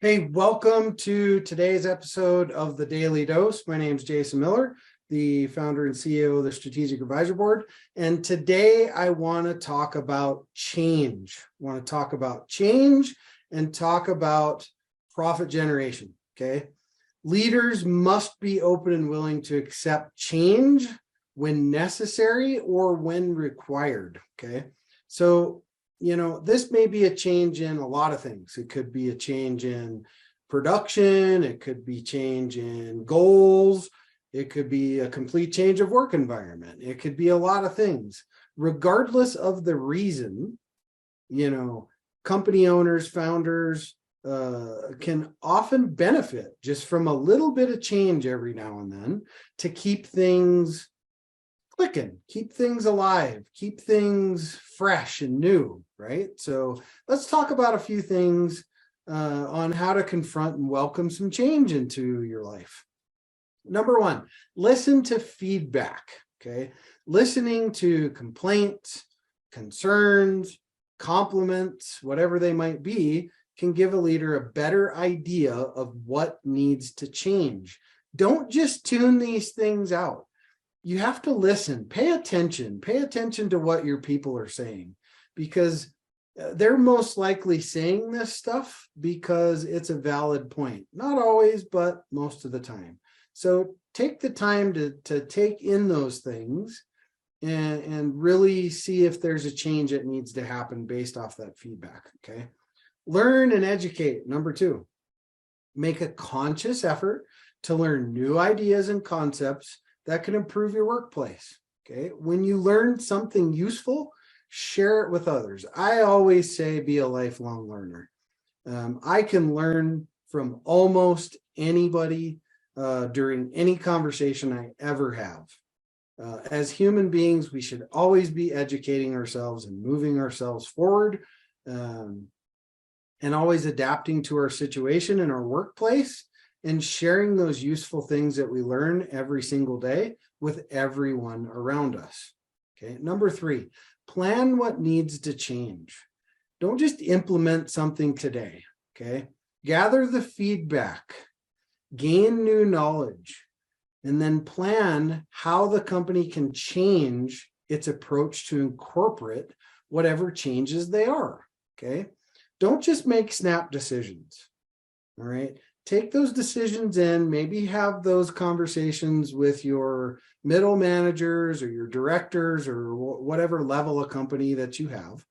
Hey, welcome to today's episode of the Daily Dose. My name is Jason Miller, the founder and CEO of the Strategic Advisor Board. And today I want to talk about change. And talk about profit generation. Okay. Leaders must be open and willing to accept change when necessary or when required. Okay. So this may be a change in a lot of things. It could be a change in production. It could be change in goals. It could be a complete change of work environment. It could be a lot of things. Regardless of the reason, company owners, founders can often benefit just from a little bit of change every now and then to keep things clicking, keep things alive, keep things fresh and new, right? So let's talk about a few things on how to confront and welcome some change into your life. Number one, listen to feedback, okay? Listening to complaints, concerns, compliments, whatever they might be, can give a leader a better idea of what needs to change. Don't just tune these things out. You have to listen, pay attention to what your people are saying, because they're most likely saying this stuff because it's a valid point. Not always, but most of the time. So take the time to take in those things and really see if there's a change that needs to happen based off that feedback, okay? Learn and educate. Number two, make a conscious effort to learn new ideas and concepts that can improve your workplace, okay? When you learn something useful, share it with others. I always say be a lifelong learner. I can learn from almost anybody during any conversation I ever have. As human beings, we should always be educating ourselves and moving ourselves forward and always adapting to our situation in our workplace and sharing those useful things that we learn every single day with everyone around us. Okay. Number three, plan what needs to change. Don't just implement something today. Okay. Gather the feedback, gain new knowledge, and then plan how the company can change its approach to incorporate whatever changes they are. Okay. Don't just make snap decisions. All right. Take those decisions in, maybe have those conversations with your middle managers or your directors or whatever level of company that you have.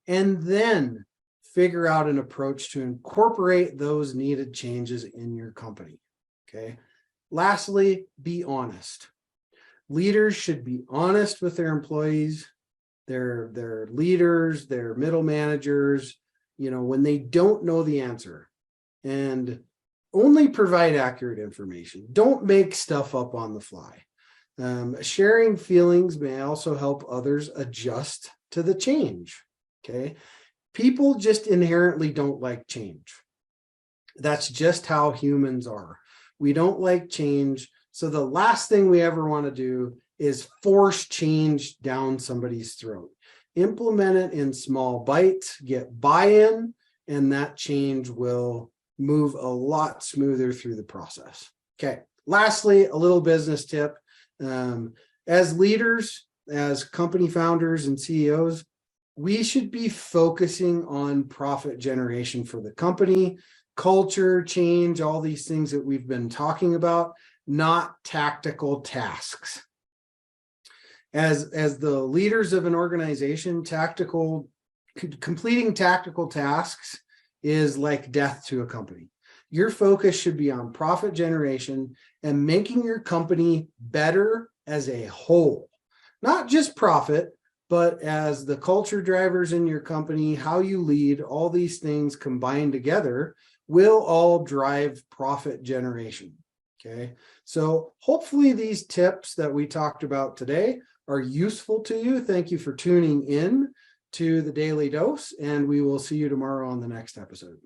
And then figure out an approach to incorporate those needed changes in your company. Okay. Lastly, be honest. Leaders should be honest with their employees, their leaders, their middle managers, when they don't know the answer. And only provide accurate information. Don't make stuff up on the fly. Sharing feelings may also help others adjust to the change. Okay. People just inherently don't like change. That's just how humans are. We don't like change. So the last thing we ever want to do is force change down somebody's throat. Implement it in small bites, get buy-in, and that change will move a lot smoother through the process. Okay. Lastly, a little business tip. As leaders, as company founders and CEOs, we should be focusing on profit generation for the company, culture, change, all these things that we've been talking about, not tactical tasks. As the leaders of an organization, completing tactical tasks is like death to a company. Your focus should be on profit generation and making your company better as a whole. Not just profit, but as the culture drivers in your company, how you lead, all these things combined together will all drive profit generation. Okay. So hopefully these tips that we talked about today are useful to you. Thank you for tuning in to the Daily Dose, and we will see you tomorrow on the next episode.